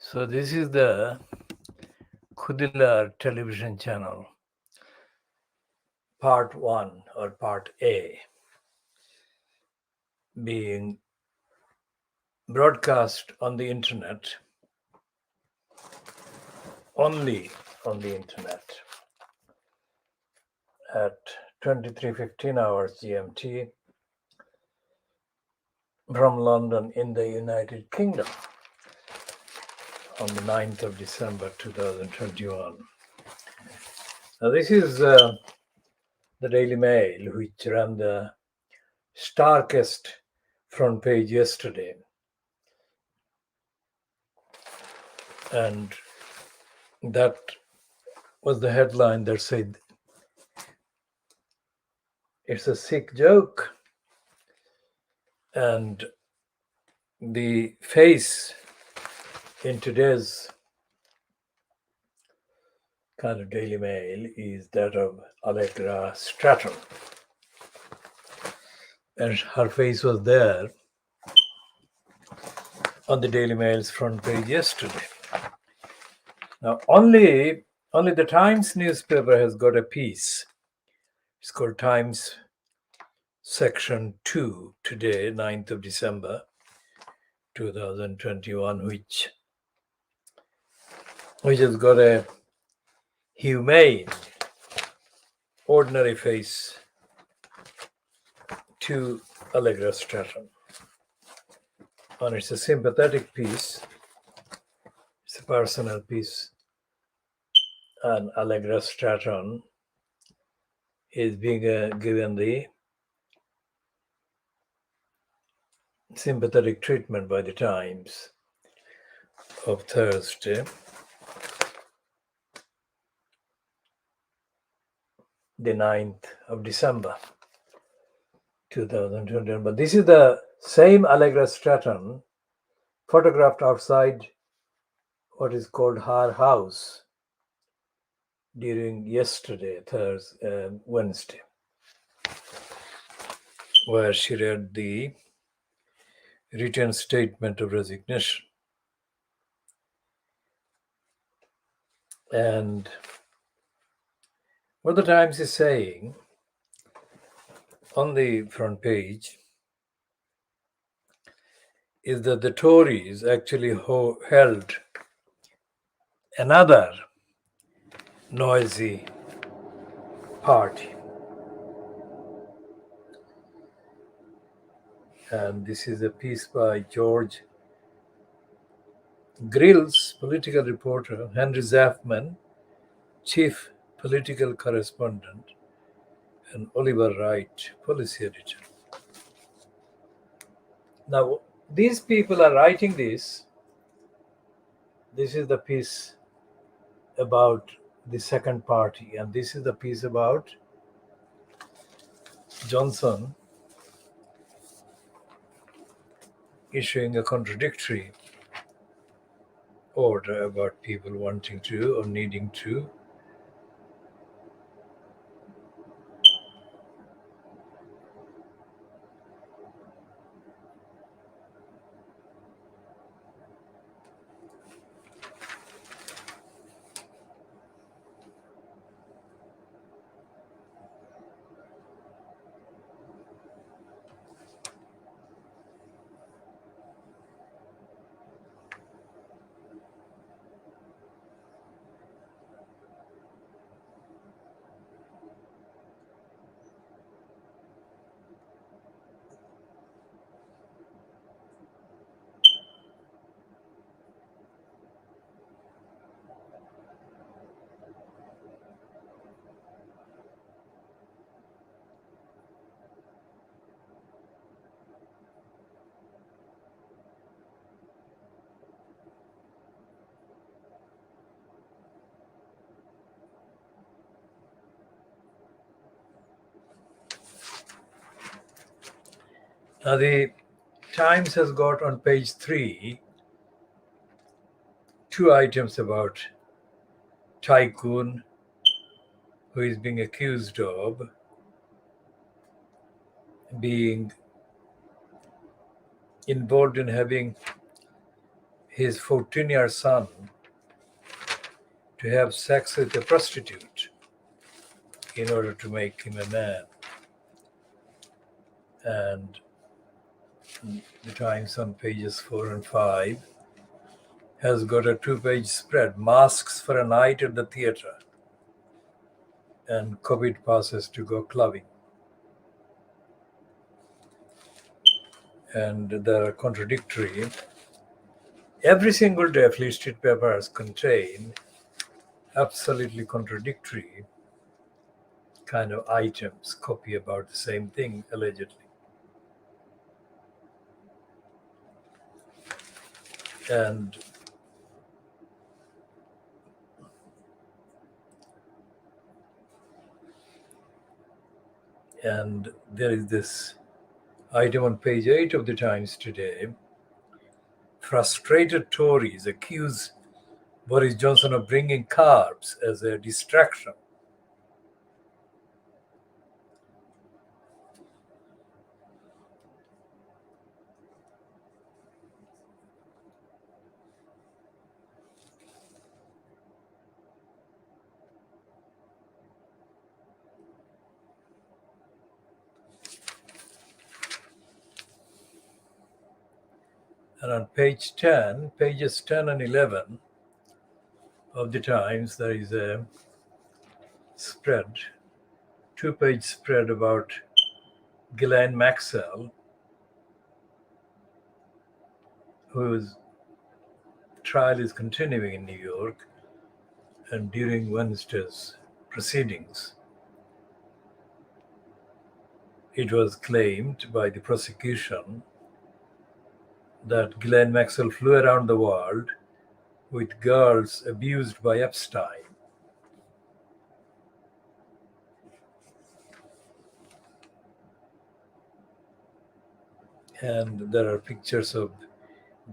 So this is the KhoodeelaarTV television channel, Part 1 or Part A, being broadcast on the internet, only on the internet, at 23:15 hours GMT from London in the United Kingdom on the 9th of December 2021. Now this is the Daily Mail, which ran the starkest front page yesterday. And that was the headline that said, "It's a sick joke." And the face in today's kind of Daily Mail is that of Allegra Stratton. And her face was there on the Daily Mail's front page yesterday. Now, only the Times newspaper has got a piece. It's called Times Section 2 today, 9th of December 2021, which has got a humane, ordinary face to Allegra Stratton. And it's a sympathetic piece. It's a personal piece. And Allegra Stratton is being given the sympathetic treatment by the Times of Thursday, the 9th of December 2021. But this is the same Allegra Stratton photographed outside what is called her house during yesterday, Wednesday, where she read the written statement of resignation. And what the Times is saying on the front page is that the Tories actually held another noisy party. And this is a piece by George Grill's political reporter, Henry Zafman, chief political correspondent, and Oliver Wright, policy editor. Now, these people are writing this. This is the piece about the second party, and this is the piece about Johnson issuing a contradictory order about people wanting to or needing to Now, the Times has got on page 3 two items about tycoon who is being accused of being involved in having his 14-year son to have sex with a prostitute in order to make him a man. And the Times on pages 4 and 5 has got a 2-page spread, masks for a night at the theater and COVID passes to go clubbing. And they're contradictory. Every single day, Free Street papers contain absolutely contradictory kind of items, copy about the same thing, allegedly. And there is this item on page 8 of the Times today. Frustrated Tories accuse Boris Johnson of bringing carbs as a distraction. And on pages 10 and 11 of the Times, there is a spread, 2-page spread about Ghislaine Maxwell, whose trial is continuing in New York. And during Wednesday's proceedings, it was claimed by the prosecution that Ghislaine Maxwell flew around the world with girls abused by Epstein. And there are pictures of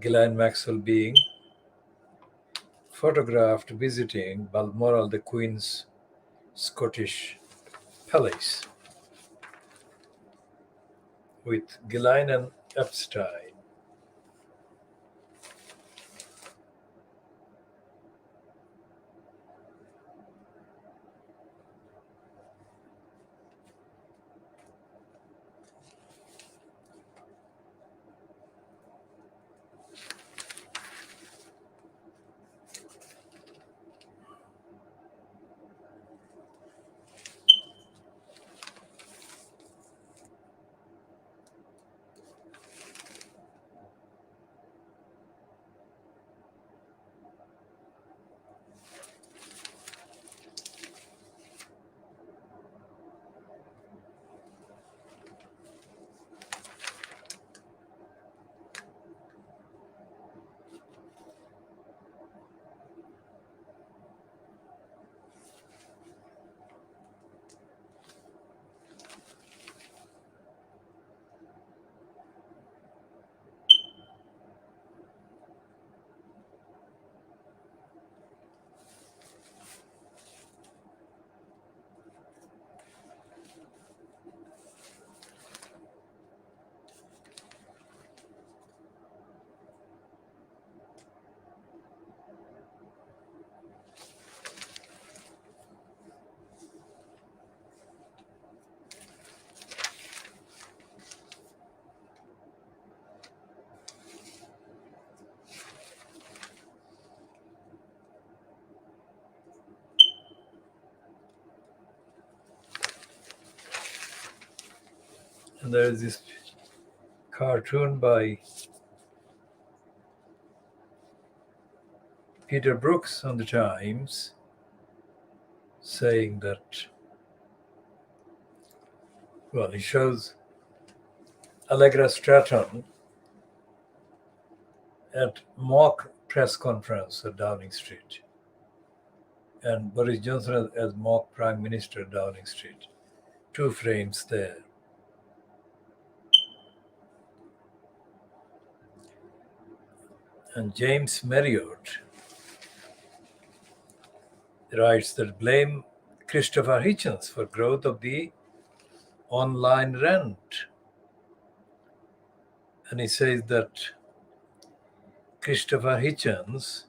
Ghislaine Maxwell being photographed visiting Balmoral, the Queen's Scottish Palace, with Ghislaine and Epstein. And there is this cartoon by Peter Brooks on the Times saying that, well, he shows Allegra Stratton at mock press conference at Downing Street, and Boris Johnson as mock Prime Minister at Downing Street. 2 frames there. And James Marriott writes that blame Christopher Hitchens for growth of the online rent. And he says that Christopher Hitchens,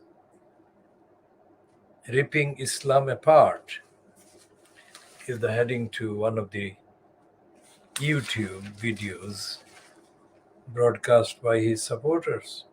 Ripping Islam Apart, is the heading to one of the YouTube videos broadcast by his supporters.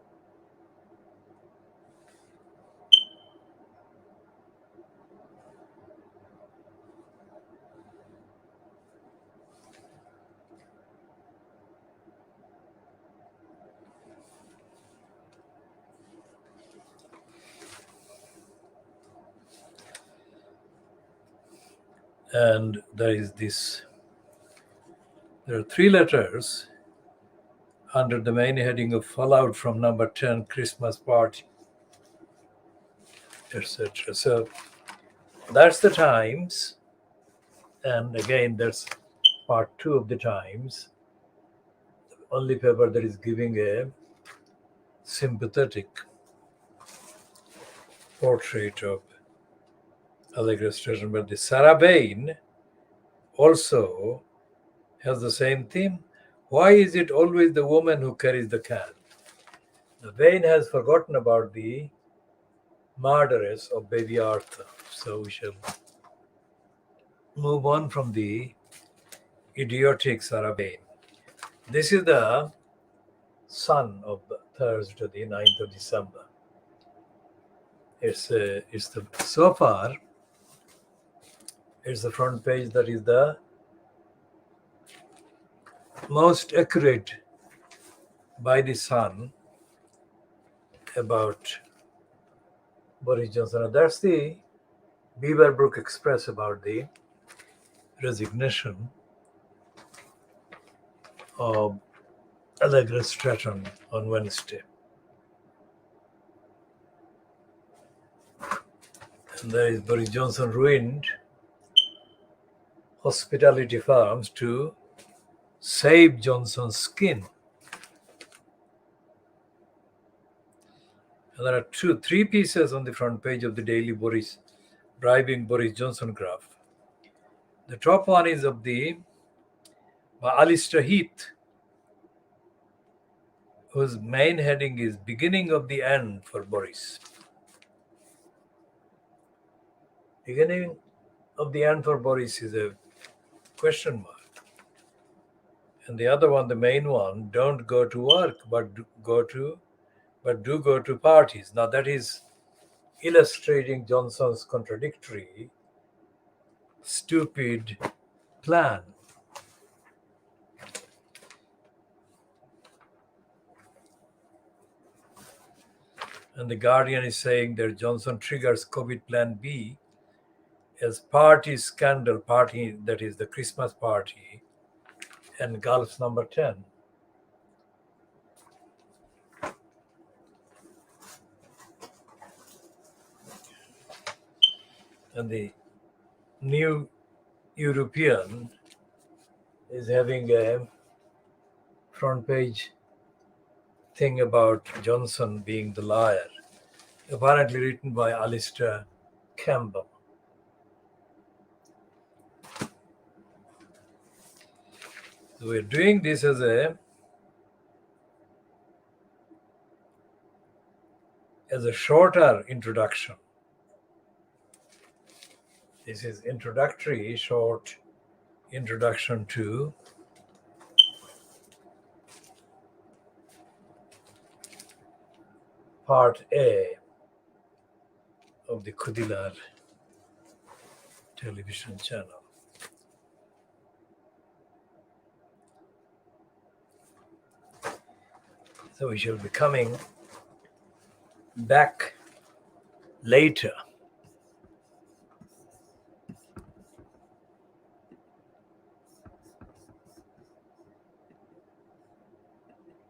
And there are 3 letters under the main heading of Fallout from number 10, Christmas Party, etc. So that's the Times. And again, that's part 2 of the Times. The only paper that is giving a sympathetic portrait of Allegra's station. But the Sarah Bain also has the same theme. Why is it always the woman who carries the can? The Bain has forgotten about the murderess of baby Arthur. So we shall move on from the idiotic Sarah Bain. This is the Sun of Thursday, the 9th of December. It's the so far it's the front page that is the most accurate by the Sun about Boris Johnson. And that's the Beaverbrook Express about the resignation of Allegra Stratton on Wednesday. And there is Boris Johnson ruined hospitality firms to save Johnson's skin. And there are 3 pieces on the front page of the Daily Boris bribing Boris Johnson graph. The top one is of the Alistair Heath, whose main heading is Beginning of the End for Boris. Beginning of the end for Boris is a question mark. And the other one, the main one, don't go to work, but do go to parties. Now that is illustrating Johnson's contradictory, stupid plan. And the Guardian is saying that Johnson triggers COVID Plan B as party scandal, party that is the Christmas party, and Gulf's number 10. And the New European is having a front page thing about Johnson being the liar, apparently written by Alistair Campbell. So we're doing this as a shorter introduction. This is introductory, short introduction to Part A of the KHOODEELAAR television channel. So we shall be coming back later